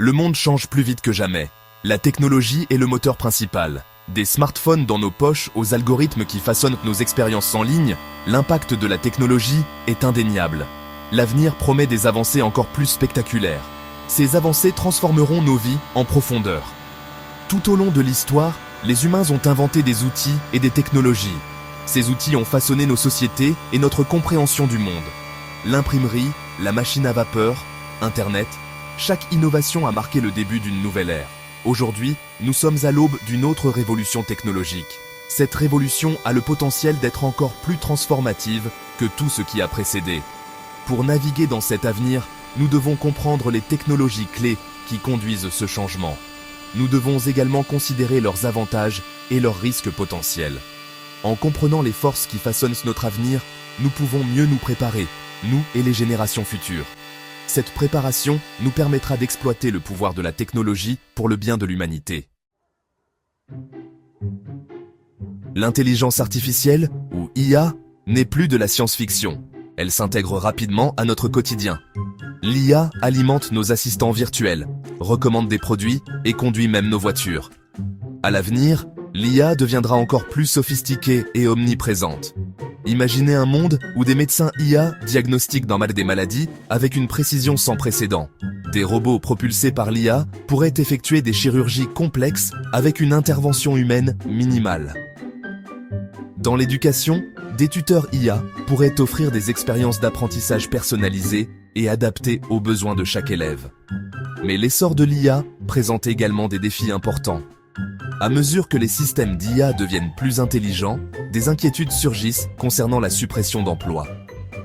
Le monde change plus vite que jamais. La technologie est le moteur principal. Des smartphones dans nos poches aux algorithmes qui façonnent nos expériences en ligne, l'impact de la technologie est indéniable. L'avenir promet des avancées encore plus spectaculaires. Ces avancées transformeront nos vies en profondeur. Tout au long de l'histoire, les humains ont inventé des outils et des technologies. Ces outils ont façonné nos sociétés et notre compréhension du monde. L'imprimerie, la machine à vapeur, Internet, chaque innovation a marqué le début d'une nouvelle ère. Aujourd'hui, nous sommes à l'aube d'une autre révolution technologique. Cette révolution a le potentiel d'être encore plus transformative que tout ce qui a précédé. Pour naviguer dans cet avenir, nous devons comprendre les technologies clés qui conduisent ce changement. Nous devons également considérer leurs avantages et leurs risques potentiels. En comprenant les forces qui façonnent notre avenir, nous pouvons mieux nous préparer, nous et les générations futures. Cette préparation nous permettra d'exploiter le pouvoir de la technologie pour le bien de l'humanité. L'intelligence artificielle, ou IA, n'est plus de la science-fiction. Elle s'intègre rapidement à notre quotidien. L'IA alimente nos assistants virtuels, recommande des produits et conduit même nos voitures. À l'avenir, l'IA deviendra encore plus sophistiquée et omniprésente. Imaginez un monde où des médecins IA diagnostiquent des maladies avec une précision sans précédent. Des robots propulsés par l'IA pourraient effectuer des chirurgies complexes avec une intervention humaine minimale. Dans l'éducation, des tuteurs IA pourraient offrir des expériences d'apprentissage personnalisées et adaptées aux besoins de chaque élève. Mais l'essor de l'IA présente également des défis importants. À mesure que les systèmes d'IA deviennent plus intelligents, des inquiétudes surgissent concernant la suppression d'emplois.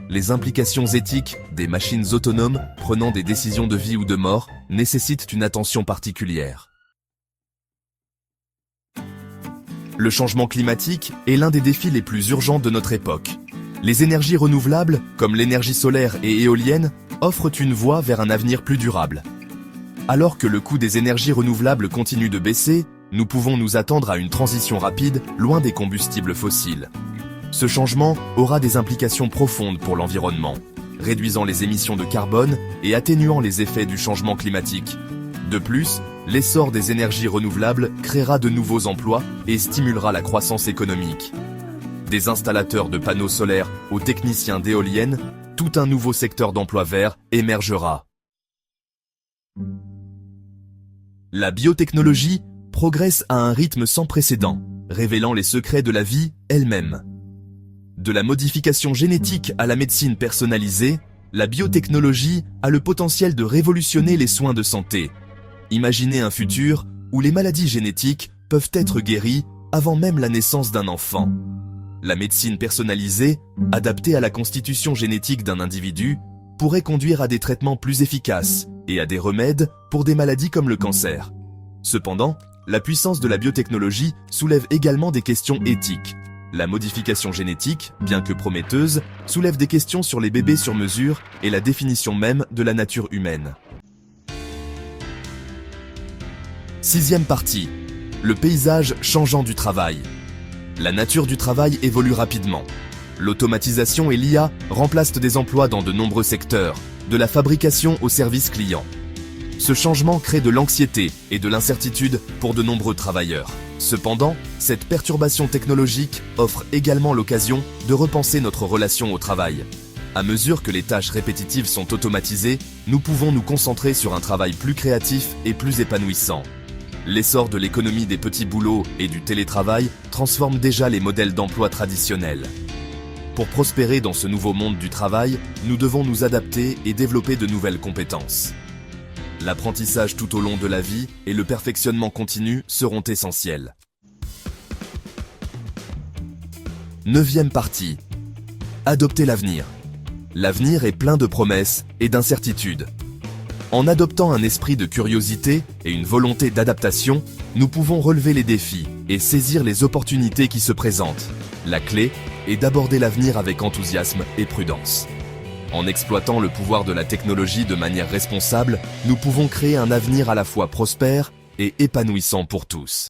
Les implications éthiques des machines autonomes prenant des décisions de vie ou de mort nécessitent une attention particulière. Le changement climatique est l'un des défis les plus urgents de notre époque. Les énergies renouvelables, comme l'énergie solaire et éolienne, offrent une voie vers un avenir plus durable. Alors que le coût des énergies renouvelables continue de baisser, nous pouvons nous attendre à une transition rapide, loin des combustibles fossiles. Ce changement aura des implications profondes pour l'environnement, réduisant les émissions de carbone et atténuant les effets du changement climatique. De plus, l'essor des énergies renouvelables créera de nouveaux emplois et stimulera la croissance économique. Des installateurs de panneaux solaires aux techniciens d'éoliennes, tout un nouveau secteur d'emplois verts émergera. La biotechnologie progresse à un rythme sans précédent, révélant les secrets de la vie elle-même. De la modification génétique à la médecine personnalisée, la biotechnologie a le potentiel de révolutionner les soins de santé. Imaginez un futur où les maladies génétiques peuvent être guéries avant même la naissance d'un enfant. La médecine personnalisée, adaptée à la constitution génétique d'un individu, pourrait conduire à des traitements plus efficaces et à des remèdes pour des maladies comme le cancer. Cependant, la puissance de la biotechnologie soulève également des questions éthiques. La modification génétique, bien que prometteuse, soulève des questions sur les bébés sur mesure et la définition même de la nature humaine. Sixième partie. Le paysage changeant du travail. La nature du travail évolue rapidement. L'automatisation et l'IA remplacent des emplois dans de nombreux secteurs, de la fabrication au service client. Ce changement crée de l'anxiété et de l'incertitude pour de nombreux travailleurs. Cependant, cette perturbation technologique offre également l'occasion de repenser notre relation au travail. À mesure que les tâches répétitives sont automatisées, nous pouvons nous concentrer sur un travail plus créatif et plus épanouissant. L'essor de l'économie des petits boulots et du télétravail transforme déjà les modèles d'emploi traditionnels. Pour prospérer dans ce nouveau monde du travail, nous devons nous adapter et développer de nouvelles compétences. L'apprentissage tout au long de la vie et le perfectionnement continu seront essentiels. Neuvième partie. Adopter l'avenir. L'avenir est plein de promesses et d'incertitudes. En adoptant un esprit de curiosité et une volonté d'adaptation, nous pouvons relever les défis et saisir les opportunités qui se présentent. La clé est d'aborder l'avenir avec enthousiasme et prudence. En exploitant le pouvoir de la technologie de manière responsable, nous pouvons créer un avenir à la fois prospère et épanouissant pour tous.